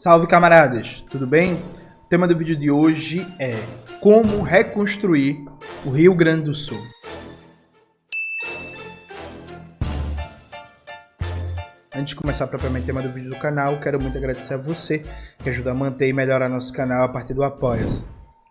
Salve, camaradas! Tudo bem? O tema do vídeo de hoje é como reconstruir o Rio Grande do Sul. Antes de começar propriamente o tema do vídeo do canal, quero muito agradecer a você que ajuda a manter e melhorar nosso canal a partir do Apoia-se.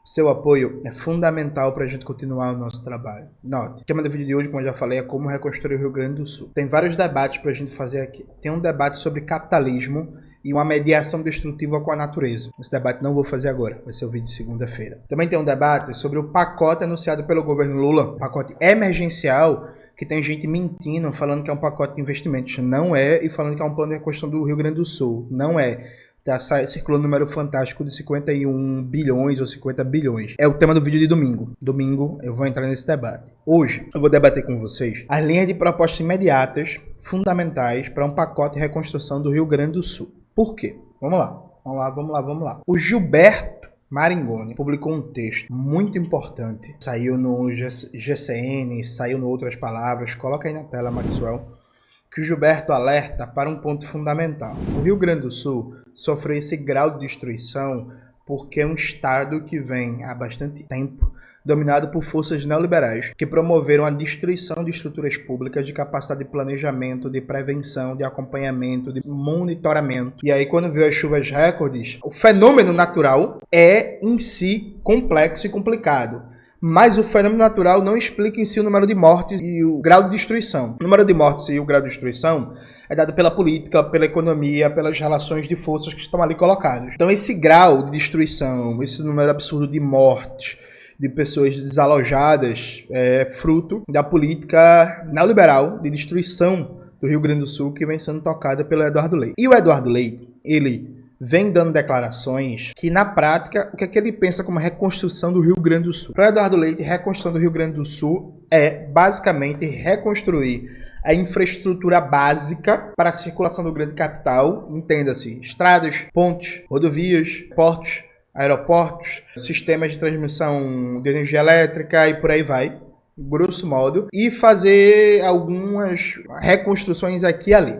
Seu apoio é fundamental para a gente continuar o nosso trabalho. Note, o tema do vídeo de hoje, como eu já falei, é como reconstruir o Rio Grande do Sul. Tem vários debates para a gente fazer aqui. Tem um debate sobre capitalismo e uma mediação destrutiva com a natureza. Esse debate não vou fazer agora, vai ser o vídeo de segunda-feira. Também tem um debate sobre o pacote anunciado pelo governo Lula, pacote emergencial, que tem gente mentindo, falando que é um pacote de investimentos. Não é, e falando que é um plano de reconstrução do Rio Grande do Sul. Não é. Tá circulando um número fantástico de 51 bilhões ou 50 bilhões. É o tema do vídeo de domingo. Domingo eu vou entrar nesse debate. Hoje eu vou debater com vocês as linhas de propostas imediatas, fundamentais para um pacote de reconstrução do Rio Grande do Sul. Por quê? Vamos lá. O Gilberto Maringoni publicou um texto muito importante. Saiu no GCN, saiu no Outras Palavras. Coloca aí na tela, Maxwell. Que o Gilberto alerta para um ponto fundamental. O Rio Grande do Sul sofreu esse grau de destruição porque é um estado que vem há bastante tempo dominado por forças neoliberais que promoveram a destruição de estruturas públicas de capacidade de planejamento, de prevenção, de acompanhamento, de monitoramento. E aí, quando veio as chuvas recordes, o fenômeno natural é em si complexo e complicado. Mas o fenômeno natural não explica em si o número de mortes e o grau de destruição. O número de mortes e o grau de destruição é dado pela política, pela economia, pelas relações de forças que estão ali colocadas. Então esse grau de destruição, esse número absurdo de mortes, de pessoas desalojadas, é fruto da política neoliberal de destruição do Rio Grande do Sul que vem sendo tocada pelo Eduardo Leite. E o Eduardo Leite, ele vem dando declarações que, na prática, o que é que ele pensa como reconstrução do Rio Grande do Sul? Para Eduardo Leite, reconstrução do Rio Grande do Sul é, basicamente, reconstruir a infraestrutura básica para a circulação do grande capital, entenda-se, estradas, pontes, rodovias, portos, aeroportos, sistemas de transmissão de energia elétrica e por aí vai, grosso modo, e fazer algumas reconstruções aqui e ali.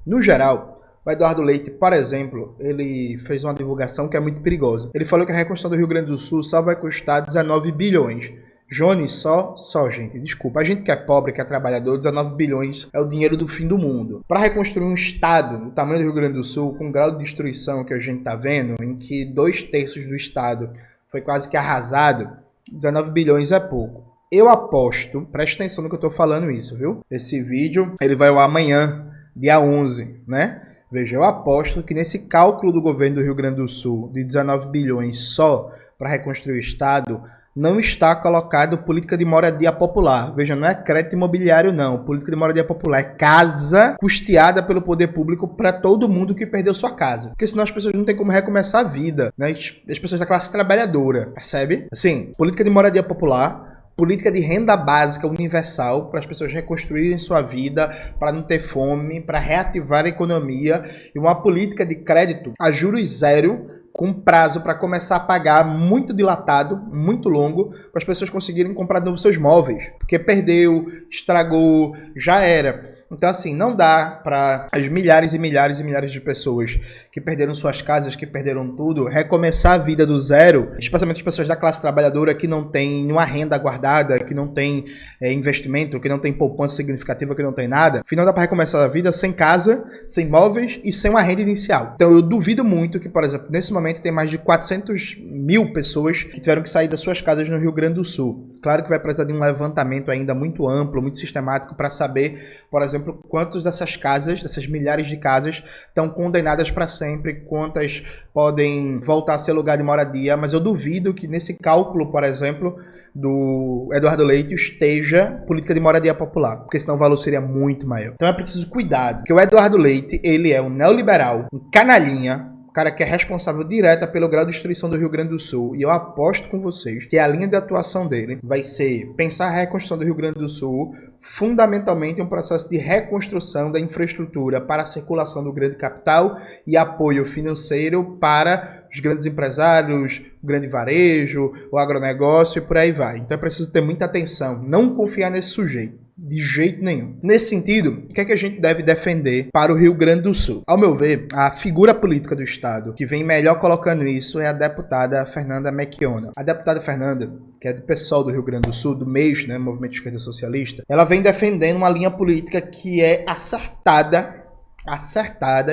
No geral, o Eduardo Leite, por exemplo, ele fez uma divulgação que é muito perigosa. Ele falou que a reconstrução do Rio Grande do Sul só vai custar 19 bilhões. Jones, só, gente, desculpa. A gente que é pobre, que é trabalhador, 19 bilhões é o dinheiro do fim do mundo. Para reconstruir um estado do tamanho do Rio Grande do Sul, com o grau de destruição que a gente está vendo, em que 2/3 do estado foi quase que arrasado, 19 bilhões é pouco. Eu aposto, preste atenção no que eu estou falando isso, viu? Esse vídeo, ele vai ao ar amanhã, dia 11, né? Veja, eu aposto que nesse cálculo do governo do Rio Grande do Sul de 19 bilhões só para reconstruir o estado, não está colocado política de moradia popular. Veja, não é crédito imobiliário não, política de moradia popular é casa custeada pelo poder público para todo mundo que perdeu sua casa. Porque senão as pessoas não têm como recomeçar a vida, né? As pessoas da classe trabalhadora, percebe? Assim, política de moradia popular, política de renda básica universal para as pessoas reconstruírem sua vida, para não ter fome, para reativar a economia, e uma política de crédito a juros zero, com prazo para começar a pagar muito dilatado, muito longo, para as pessoas conseguirem comprar de novo seus móveis, porque perdeu, estragou, já era. Então, assim, não dá para as milhares e milhares e milhares de pessoas que perderam suas casas, que perderam tudo, recomeçar a vida do zero, especialmente as pessoas da classe trabalhadora que não tem nenhuma renda guardada, que não tem investimento, que não tem poupança significativa, que não tem nada. Afinal, dá para recomeçar a vida sem casa, sem móveis e sem uma renda inicial. Então, eu duvido muito que, por exemplo, nesse momento tem mais de 400 mil pessoas que tiveram que sair das suas casas no Rio Grande do Sul. Claro que vai precisar de um levantamento ainda muito amplo, muito sistemático para saber, por exemplo, quantas dessas casas, dessas milhares de casas, estão condenadas para sempre, quantas podem voltar a ser lugar de moradia, mas eu duvido que nesse cálculo, por exemplo, do Eduardo Leite esteja política de moradia popular, porque senão o valor seria muito maior. Então é preciso cuidado, porque o Eduardo Leite, ele é um neoliberal, um canalhinha, cara que é responsável direta pelo grau de destruição do Rio Grande do Sul. E eu aposto com vocês que a linha de atuação dele vai ser pensar a reconstrução do Rio Grande do Sul fundamentalmente um processo de reconstrução da infraestrutura para a circulação do grande capital e apoio financeiro para os grandes empresários, o grande varejo, o agronegócio e por aí vai. Então é preciso ter muita atenção, não confiar nesse sujeito. De jeito nenhum. Nesse sentido, o que é que a gente deve defender para o Rio Grande do Sul? Ao meu ver, a figura política do Estado que vem melhor colocando isso é a deputada Fernanda Melchiona. A deputada Fernanda, que é do PSOL do Rio Grande do Sul, do MEIS, né, Movimento de Esquerda Socialista, ela vem defendendo uma linha política que é acertada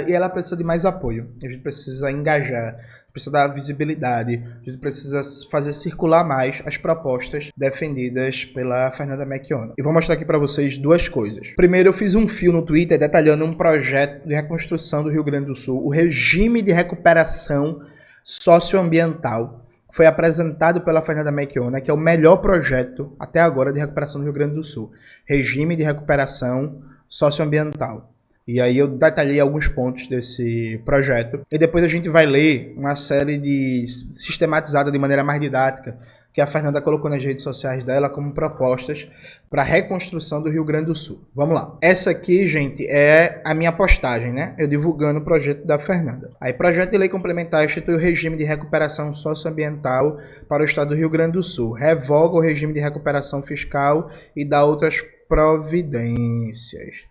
e ela precisa de mais apoio. A gente precisa engajar, precisa dar visibilidade, a gente precisa fazer circular mais as propostas defendidas pela Fernanda Melchiona. E vou mostrar aqui para vocês duas coisas. Primeiro, eu fiz um fio no Twitter detalhando um projeto de reconstrução do Rio Grande do Sul, o regime de recuperação socioambiental, que foi apresentado pela Fernanda Melchiona, que é o melhor projeto até agora de recuperação do Rio Grande do Sul. Regime de recuperação socioambiental. E aí eu detalhei alguns pontos desse projeto. E depois a gente vai ler uma série de sistematizada de maneira mais didática que a Fernanda colocou nas redes sociais dela como propostas para a reconstrução do Rio Grande do Sul. Vamos lá. Essa aqui, gente, é a minha postagem, né? Eu divulgando o projeto da Fernanda. Aí, projeto de lei complementar institui o regime de recuperação socioambiental para o estado do Rio Grande do Sul. Revoga o regime de recuperação fiscal e dá outras providências.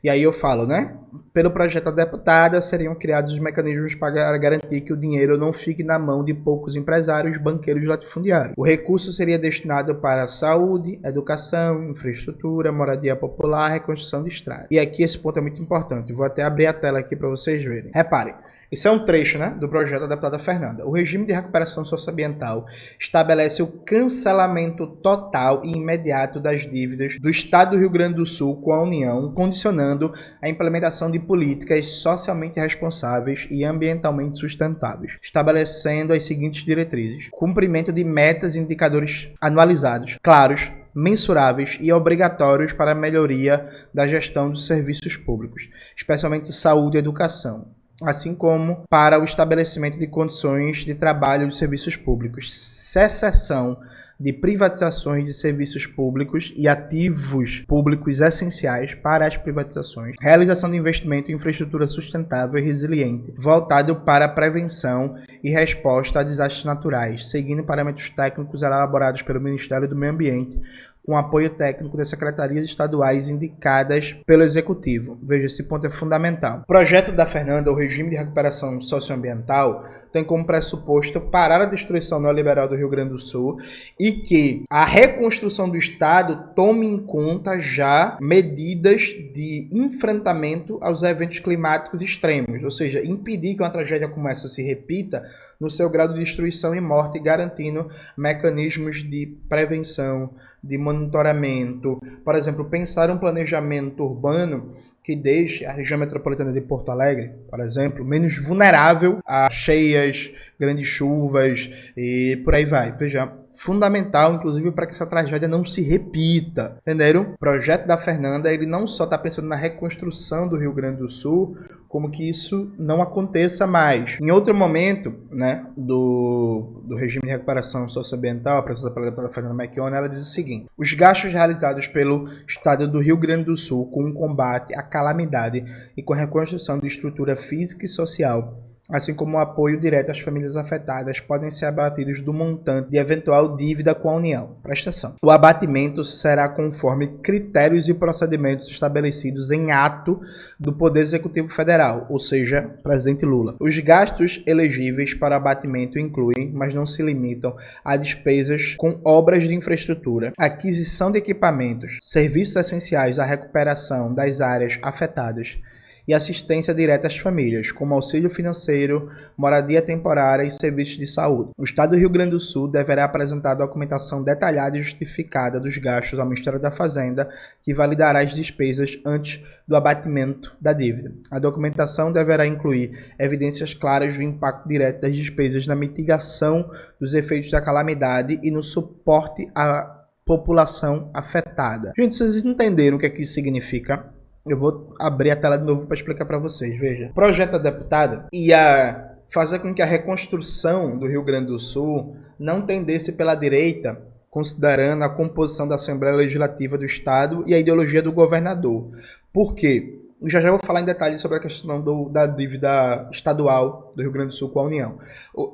E aí eu falo, né? Pelo projeto da deputada, seriam criados os mecanismos para garantir que o dinheiro não fique na mão de poucos empresários, banqueiros e latifundiários. O recurso seria destinado para saúde, educação, infraestrutura, moradia popular, reconstrução de estradas. E aqui esse ponto é muito importante. Vou até abrir a tela aqui para vocês verem. Reparem. Isso é um trecho, né, do projeto da deputada Fernanda. O regime de recuperação socioambiental estabelece o cancelamento total e imediato das dívidas do Estado do Rio Grande do Sul com a União, condicionando a implementação de políticas socialmente responsáveis e ambientalmente sustentáveis, estabelecendo as seguintes diretrizes: cumprimento de metas e indicadores anualizados, claros, mensuráveis e obrigatórios para a melhoria da gestão dos serviços públicos, especialmente saúde e educação, assim como para o estabelecimento de condições de trabalho de serviços públicos, cessação de privatizações de serviços públicos e ativos públicos essenciais para as privatizações, realização de investimento em infraestrutura sustentável e resiliente, voltado para a prevenção e resposta a desastres naturais, seguindo parâmetros técnicos elaborados pelo Ministério do Meio Ambiente, com apoio técnico das secretarias estaduais indicadas pelo Executivo. Veja, esse ponto é fundamental. O projeto da Fernanda, o regime de recuperação socioambiental, tem como pressuposto parar a destruição neoliberal do Rio Grande do Sul e que a reconstrução do Estado tome em conta já medidas de enfrentamento aos eventos climáticos extremos, ou seja, impedir que uma tragédia como essa se repita no seu grau de destruição e morte, garantindo mecanismos de prevenção, de monitoramento. Por exemplo, pensar um planejamento urbano que deixe a região metropolitana de Porto Alegre, por exemplo, menos vulnerável a cheias, grandes chuvas e por aí vai. Veja, fundamental, inclusive, para que essa tragédia não se repita. Entenderam? O projeto da Fernanda, ele não só está pensando na reconstrução do Rio Grande do Sul, como que isso não aconteça mais. Em outro momento, né, do regime de recuperação socioambiental, apresentada pela deputada Fernanda Melchiona, ela diz o seguinte: os gastos realizados pelo Estado do Rio Grande do Sul com o combate à calamidade e com a reconstrução de estrutura física e social, assim como o apoio direto às famílias afetadas, podem ser abatidos do montante de eventual dívida com a União. Presta atenção. O abatimento será conforme critérios e procedimentos estabelecidos em ato do Poder Executivo Federal, ou seja, presidente Lula. Os gastos elegíveis para abatimento incluem, mas não se limitam, a despesas com obras de infraestrutura, aquisição de equipamentos, serviços essenciais à recuperação das áreas afetadas, e assistência direta às famílias, como auxílio financeiro, moradia temporária e serviços de saúde. O Estado do Rio Grande do Sul deverá apresentar documentação detalhada e justificada dos gastos ao Ministério da Fazenda, que validará as despesas antes do abatimento da dívida. A documentação deverá incluir evidências claras do impacto direto das despesas na mitigação dos efeitos da calamidade e no suporte à população afetada. Gente, vocês entenderam o que é que isso significa? Eu vou abrir a tela de novo para explicar para vocês. Veja, o projeto da deputada ia fazer com que a reconstrução do Rio Grande do Sul não tendesse pela direita, considerando a composição da Assembleia Legislativa do Estado e a ideologia do governador. Por quê? Já já vou falar em detalhes sobre a questão da dívida estadual do Rio Grande do Sul com a União.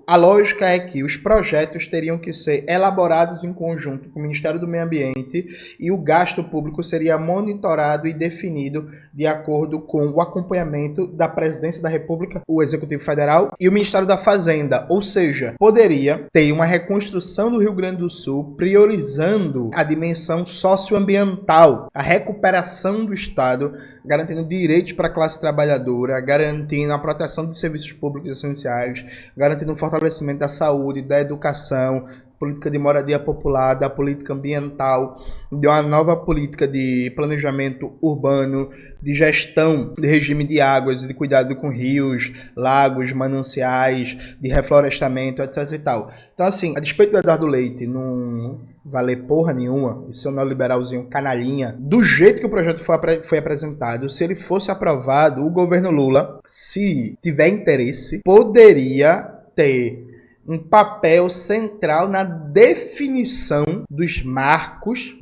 A lógica é que os projetos teriam que ser elaborados em conjunto com o Ministério do Meio Ambiente e o gasto público seria monitorado e definido de acordo com o acompanhamento da Presidência da República, o Executivo Federal e o Ministério da Fazenda. Ou seja, poderia ter uma reconstrução do Rio Grande do Sul priorizando a dimensão socioambiental, a recuperação do Estado, garantindo direitos para a classe trabalhadora, garantindo a proteção dos serviços públicos essenciais, garantindo o fortalecimento da saúde, da educação, política de moradia popular, da política ambiental, de uma nova política de planejamento urbano, de gestão de regime de águas e de cuidado com rios, lagos, mananciais, de reflorestamento, etc e tal. Então, assim, a despeito do Eduardo Leite não valer porra nenhuma, e ser um neoliberalzinho canalhinha, do jeito que o projeto foi apresentado, se ele fosse aprovado, o governo Lula, se tiver interesse, poderia ter um papel central na definição dos marcos,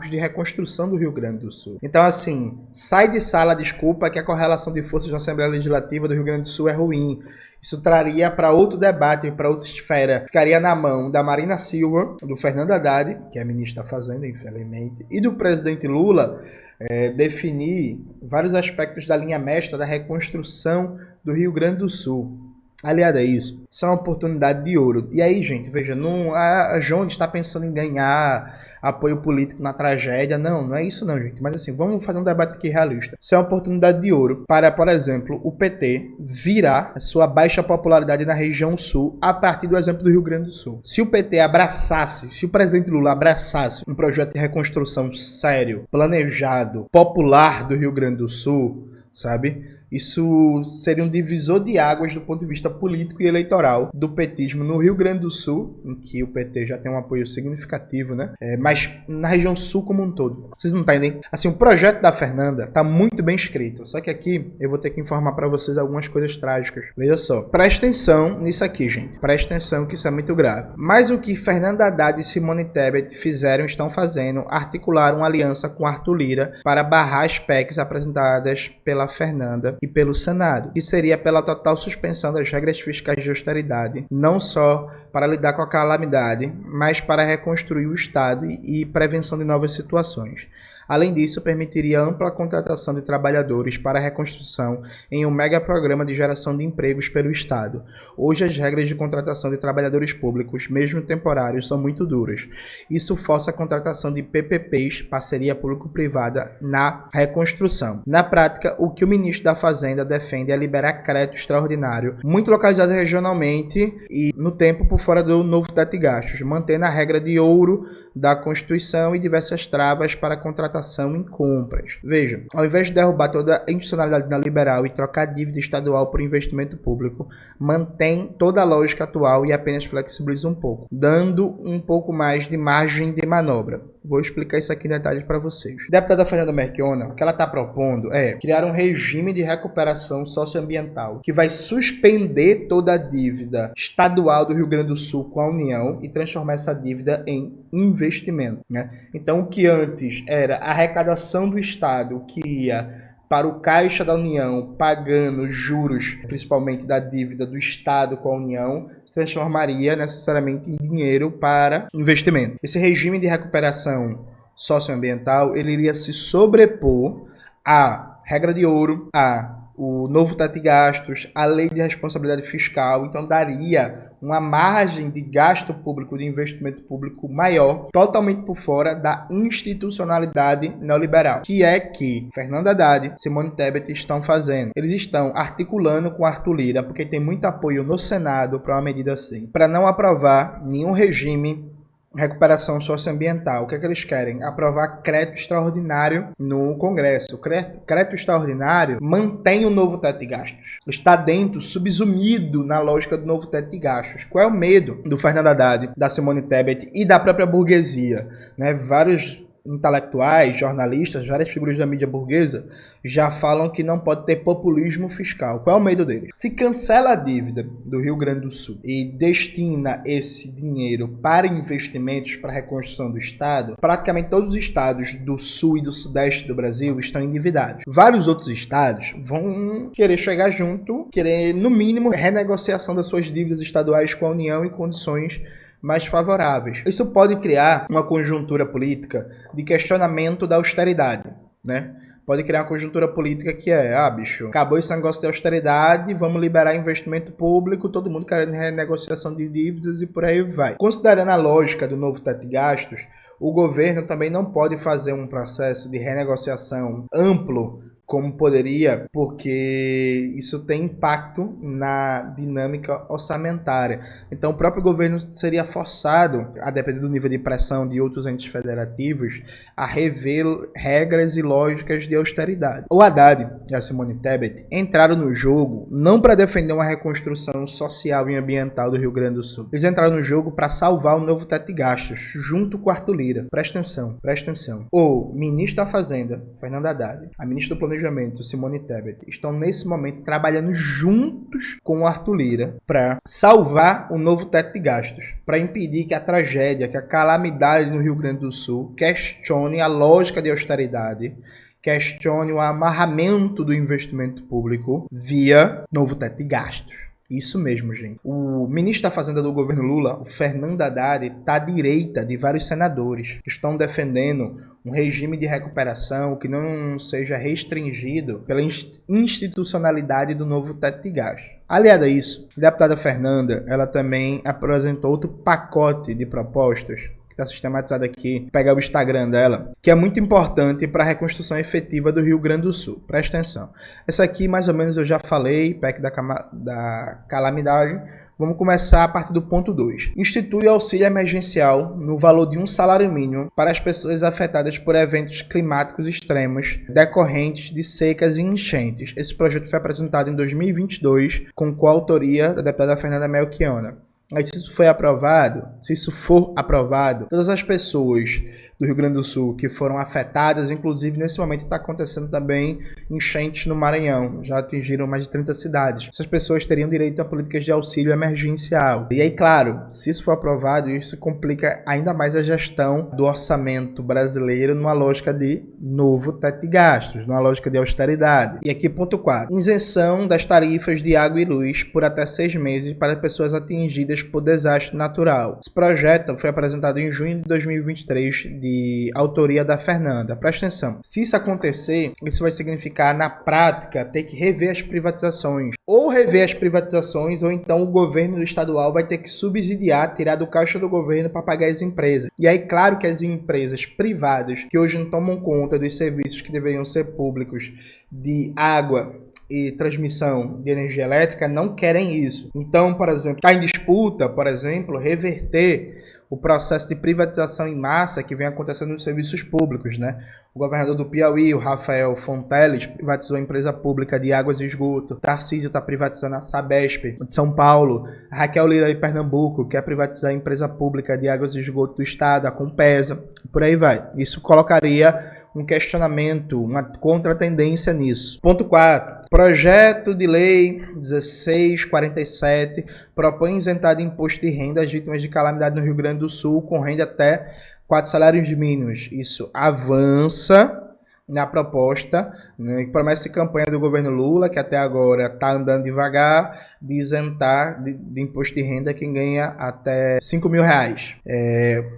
de reconstrução do Rio Grande do Sul. Então, assim, sai de sala, desculpa, que a correlação de forças na Assembleia Legislativa do Rio Grande do Sul é ruim. Isso traria para outro debate, para outra esfera. Ficaria na mão da Marina Silva, do Fernando Haddad, que é ministra da Fazenda, infelizmente, e do presidente Lula, definir vários aspectos da linha mestra da reconstrução do Rio Grande do Sul. Aliado a isso é uma oportunidade de ouro. E aí, gente, veja, a Jones está pensando em ganhar apoio político na tragédia. Não é isso não, gente. Mas assim, vamos fazer um debate aqui realista. Isso é uma oportunidade de ouro para, por exemplo, o PT virar a sua baixa popularidade na região sul a partir do exemplo do Rio Grande do Sul. Se o PT abraçasse, se o presidente Lula abraçasse um projeto de reconstrução sério, planejado, popular do Rio Grande do Sul, sabe? Isso seria um divisor de águas do ponto de vista político e eleitoral do petismo no Rio Grande do Sul, em que o PT já tem um apoio significativo, né? Mas na região sul como um todo. Vocês não entendem? Assim, o projeto da Fernanda tá muito bem escrito. Só que aqui eu vou ter que informar para vocês algumas coisas trágicas. Veja só. Presta atenção nisso aqui, gente. Presta atenção que isso é muito grave. Mas o que Fernando Haddad e Simone Tebet estão fazendo, articularam uma aliança com Arthur Lira para barrar as PECs apresentadas pela Fernanda e pelo Senado, que seria pela total suspensão das regras fiscais de austeridade, não só para lidar com a calamidade, mas para reconstruir o Estado e prevenção de novas situações. Além disso, permitiria ampla contratação de trabalhadores para a reconstrução em um mega programa de geração de empregos pelo Estado. Hoje, as regras de contratação de trabalhadores públicos, mesmo temporários, são muito duras. Isso força a contratação de PPPs, parceria público-privada, na reconstrução. Na prática, o que o ministro da Fazenda defende é liberar crédito extraordinário, muito localizado regionalmente e no tempo por fora do novo teto de gastos, mantendo a regra de ouro da Constituição e diversas travas para a contratação em compras. Veja, ao invés de derrubar toda a institucionalidade neoliberal e trocar dívida estadual por investimento público, mantém toda a lógica atual e apenas flexibiliza um pouco, dando um pouco mais de margem de manobra. Vou explicar isso aqui em detalhes para vocês. A deputada Fernanda Melchiona, o que ela está propondo é criar um regime de recuperação socioambiental que vai suspender toda a dívida estadual do Rio Grande do Sul com a União e transformar essa dívida em investimento, né? Então, o que antes era a arrecadação do Estado que ia para o Caixa da União, pagando juros, principalmente da dívida do Estado com a União, se transformaria necessariamente em dinheiro para investimento. Esse regime de recuperação socioambiental, ele iria se sobrepor à regra de ouro, o novo teto de gastos, a lei de responsabilidade fiscal, então daria uma margem de gasto público, de investimento público maior, totalmente por fora da institucionalidade neoliberal, que é que Fernando Haddad, Simone Tebet estão fazendo. Eles estão articulando com Arthur Lira, porque tem muito apoio no Senado para uma medida assim, para não aprovar nenhum regime recuperação socioambiental. O que é que eles querem? Aprovar crédito extraordinário no Congresso. O crédito extraordinário mantém o novo teto de gastos. Está dentro, subsumido na lógica do novo teto de gastos. Qual é o medo do Fernando Haddad, da Simone Tebet e da própria burguesia? Vários intelectuais, jornalistas, várias figuras da mídia burguesa já falam que não pode ter populismo fiscal. Qual é o medo deles? Se cancela a dívida do Rio Grande do Sul e destina esse dinheiro para investimentos para a reconstrução do Estado, praticamente todos os estados do Sul e do Sudeste do Brasil estão endividados. Vários outros estados vão querer chegar junto, querer, no mínimo, renegociação das suas dívidas estaduais com a União em condições mais favoráveis. Isso pode criar uma conjuntura política de questionamento da austeridade, né? Pode criar uma conjuntura política que bicho, acabou esse negócio de austeridade, vamos liberar investimento público, todo mundo querendo renegociação de dívidas e por aí vai. Considerando a lógica do novo teto de gastos, o governo também não pode fazer um processo de renegociação amplo como poderia, porque isso tem impacto na dinâmica orçamentária. Então, o próprio governo seria forçado, a depender do nível de pressão de outros entes federativos, a rever regras e lógicas de austeridade. O Haddad e a Simone Tebet entraram no jogo não para defender uma reconstrução social e ambiental do Rio Grande do Sul. Eles entraram no jogo para salvar o novo teto de gastos, junto com Arthur Lira. Presta atenção. O ministro da Fazenda, Fernando Haddad, a ministra do Planejamento, Simone Tebet, estão nesse momento trabalhando juntos com o Arthur Lira para salvar o novo teto de gastos, para impedir que a tragédia, que a calamidade no Rio Grande do Sul questione a lógica de austeridade, questione o amarramento do investimento público via novo teto de gastos. Isso mesmo, gente. O ministro da Fazenda do governo Lula, o Fernando Haddad, está à direita de vários senadores que estão defendendo um regime de recuperação que não seja restringido pela institucionalidade do novo teto de gastos. Aliado a isso, a deputada Fernanda, ela também apresentou outro pacote de propostas está sistematizado aqui, pegar o Instagram dela, que é muito importante para a reconstrução efetiva do Rio Grande do Sul. Presta atenção. Essa aqui, mais ou menos, eu já falei, PEC da calamidade. Vamos começar a partir do ponto 2. Institui auxílio emergencial no valor de um salário mínimo para as pessoas afetadas por eventos climáticos extremos decorrentes de secas e enchentes. Esse projeto foi apresentado em 2022 com coautoria da deputada Fernanda Melchiona. Mas se isso for aprovado, todas as pessoas do Rio Grande do Sul que foram afetadas, inclusive nesse momento está acontecendo também enchentes no Maranhão, já atingiram mais de 30 cidades. Essas pessoas teriam direito a políticas de auxílio emergencial. E aí, claro, se isso for aprovado, isso complica ainda mais a gestão do orçamento brasileiro numa lógica de novo teto de gastos, numa lógica de austeridade. E aqui, ponto 4. Isenção das tarifas de água e luz por até 6 meses para pessoas atingidas por desastre natural. Esse projeto foi apresentado em junho de 2023 de autoria da Fernanda. Presta atenção. Se isso acontecer, isso vai significar, na prática, ter que rever as privatizações. Ou rever as privatizações, ou então o governo estadual vai ter que subsidiar, tirar do caixa do governo para pagar as empresas. E aí, claro que as empresas privadas, que hoje não tomam conta dos serviços que deveriam ser públicos, de água e transmissão de energia elétrica, não querem isso. Então, por exemplo, está em disputa, por exemplo, reverter o processo de privatização em massa que vem acontecendo nos serviços públicos, né? O governador do Piauí, o Rafael Fonteles, privatizou a empresa pública de águas e esgoto. Tarcísio está privatizando a Sabesp de São Paulo. A Raquel Lira de Pernambuco quer privatizar a empresa pública de águas e esgoto do estado, a Compesa. Por aí vai. Isso colocaria um questionamento, uma contratendência nisso. Ponto 4. Projeto de lei 1647 propõe isentar de imposto de renda as vítimas de calamidade no Rio Grande do Sul com renda até 4 salários mínimos. Isso avança na proposta, né, promessa e campanha do governo Lula, que até agora está andando devagar, de isentar de imposto de renda quem ganha até R$5 mil.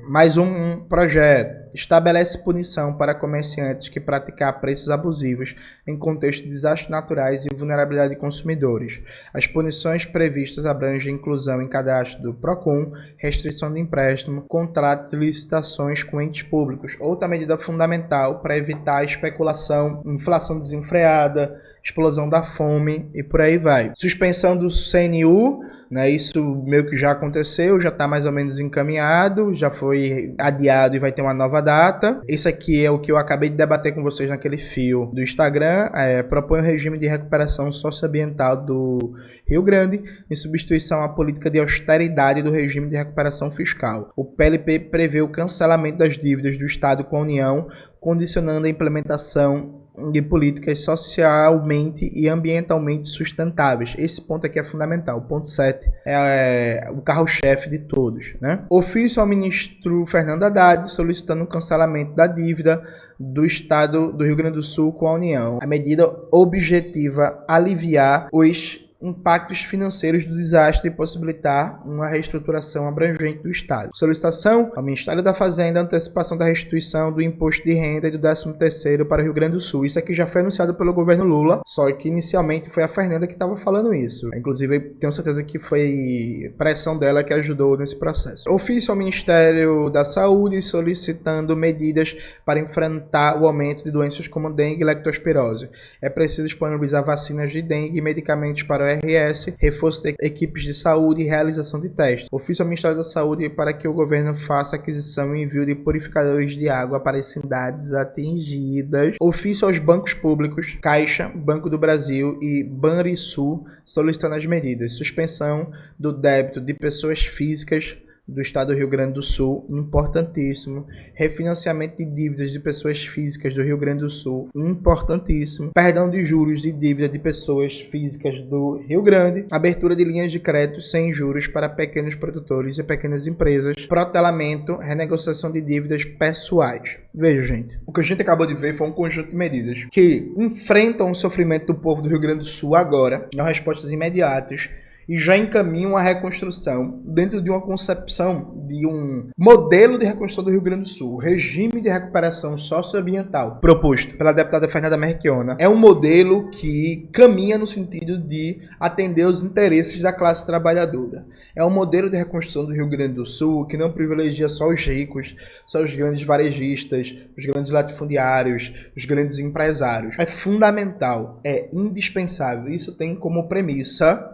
Mais um projeto. Estabelece punição para comerciantes que praticar preços abusivos em contexto de desastres naturais e vulnerabilidade de consumidores. As punições previstas abrangem inclusão em cadastro do PROCON, restrição de empréstimo, contratos e licitações com entes públicos. Outra medida fundamental para evitar a especulação, inflação desenfreada, explosão da fome e por aí vai. Suspensão do CNU né? Isso meio que já aconteceu, já está mais ou menos encaminhado, já foi adiado e vai ter uma nova data. Isso aqui é o que eu acabei de debater com vocês naquele fio do Instagram. Propõe um regime de recuperação socioambiental do Rio Grande em substituição à política de austeridade do regime de recuperação fiscal. O PLP prevê o cancelamento das dívidas do Estado com a União, condicionando a implementação de políticas socialmente e ambientalmente sustentáveis. Esse ponto aqui é fundamental. O ponto 7 é o carro-chefe de todos, né? Ofício ao ministro Fernando Haddad solicitando o cancelamento da dívida do Estado do Rio Grande do Sul com a União. A medida objetiva aliviar os impactos financeiros do desastre e possibilitar uma reestruturação abrangente do Estado. Solicitação ao Ministério da Fazenda, antecipação da restituição do imposto de renda e do 13º para o Rio Grande do Sul. Isso aqui já foi anunciado pelo governo Lula, só que inicialmente foi a Fernanda que estava falando isso. Inclusive, tenho certeza que foi pressão dela que ajudou nesse processo. Ofício ao Ministério da Saúde solicitando medidas para enfrentar o aumento de doenças como dengue e leptospirose. É preciso disponibilizar vacinas de dengue e medicamentos para o RS, reforço de equipes de saúde e realização de testes. Ofício ao Ministério da Saúde para que o governo faça aquisição e envio de purificadores de água para as cidades atingidas. Ofício aos bancos públicos, Caixa, Banco do Brasil e Banrisul, solicitando as medidas. Suspensão do débito de pessoas físicas do Estado do Rio Grande do Sul, importantíssimo. Refinanciamento de dívidas de pessoas físicas do Rio Grande do Sul, importantíssimo. Perdão de juros de dívida de pessoas físicas do Rio Grande. Abertura de linhas de crédito sem juros para pequenos produtores e pequenas empresas. Protelamento, renegociação de dívidas pessoais. Veja, gente, o que a gente acabou de ver foi um conjunto de medidas que enfrentam o sofrimento do povo do Rio Grande do Sul agora, dão respostas imediatas e já encaminham a reconstrução dentro de uma concepção de um modelo de reconstrução do Rio Grande do Sul, regime de recuperação socioambiental proposto pela deputada Fernanda Melchiona. É um modelo que caminha no sentido de atender os interesses da classe trabalhadora. É um modelo de reconstrução do Rio Grande do Sul que não privilegia só os ricos, só os grandes varejistas, os grandes latifundiários, os grandes empresários. É fundamental, é indispensável. Isso tem como premissa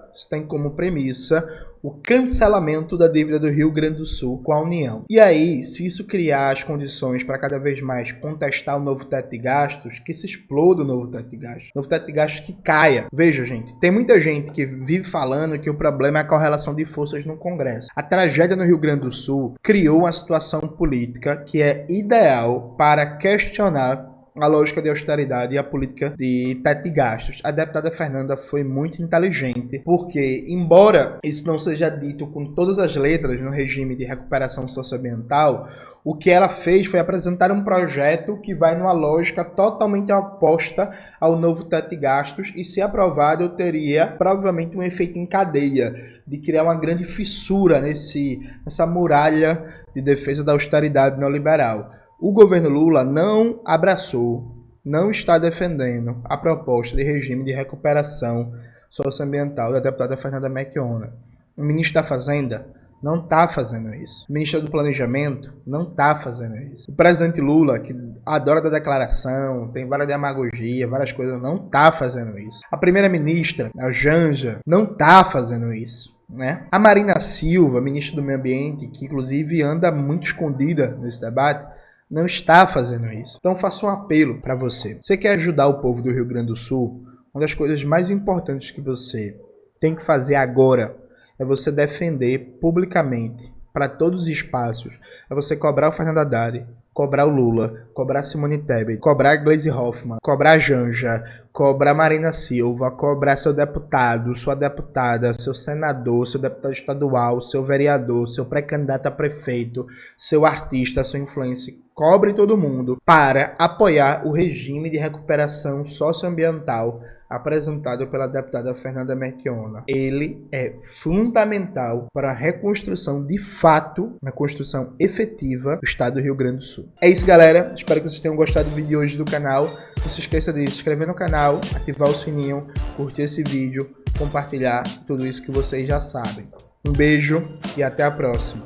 o cancelamento da dívida do Rio Grande do Sul com a União. E aí, se isso criar as condições para cada vez mais contestar o novo teto de gastos, que se exploda o novo teto de gastos. Novo teto de gastos que caia. Veja, gente, tem muita gente que vive falando que o problema é a correlação de forças no Congresso. A tragédia no Rio Grande do Sul criou uma situação política que é ideal para questionar a lógica de austeridade e a política de teto de gastos. A deputada Fernanda foi muito inteligente, porque, embora isso não seja dito com todas as letras no regime de recuperação socioambiental, o que ela fez foi apresentar um projeto que vai numa lógica totalmente oposta ao novo teto de gastos e, se aprovado, teria provavelmente um efeito em cadeia de criar uma grande fissura nessa muralha de defesa da austeridade neoliberal. O governo Lula não abraçou, não está defendendo a proposta de regime de recuperação socioambiental da deputada Fernanda Melchiona. O ministro da Fazenda não está fazendo isso. O ministro do Planejamento não está fazendo isso. O presidente Lula, que adora da declaração, tem várias demagogia, várias coisas, não está fazendo isso. A primeira-ministra, a Janja, não está fazendo isso, né? A Marina Silva, ministra do Meio Ambiente, que inclusive anda muito escondida nesse debate, não está fazendo isso. Então faço um apelo para você. Você quer ajudar o povo do Rio Grande do Sul? Uma das coisas mais importantes que você tem que fazer agora é você defender publicamente, para todos os espaços, é você cobrar o Fernando Haddad, cobrar o Lula, cobrar Simone Tebet, cobrar Gleisi Hoffmann, cobrar Janja, cobrar Marina Silva, cobrar seu deputado, sua deputada, seu senador, seu deputado estadual, seu vereador, seu pré-candidato a prefeito, seu artista, sua influência. Cobre todo mundo para apoiar o regime de recuperação socioambiental apresentado pela deputada Fernanda Melchiona. Ele é fundamental para a reconstrução de fato, na construção efetiva do estado do Rio Grande do Sul. É isso, galera. Espero que vocês tenham gostado do vídeo de hoje do canal. Não se esqueça de se inscrever no canal, ativar o sininho, curtir esse vídeo, compartilhar tudo isso que vocês já sabem. Um beijo e até a próxima.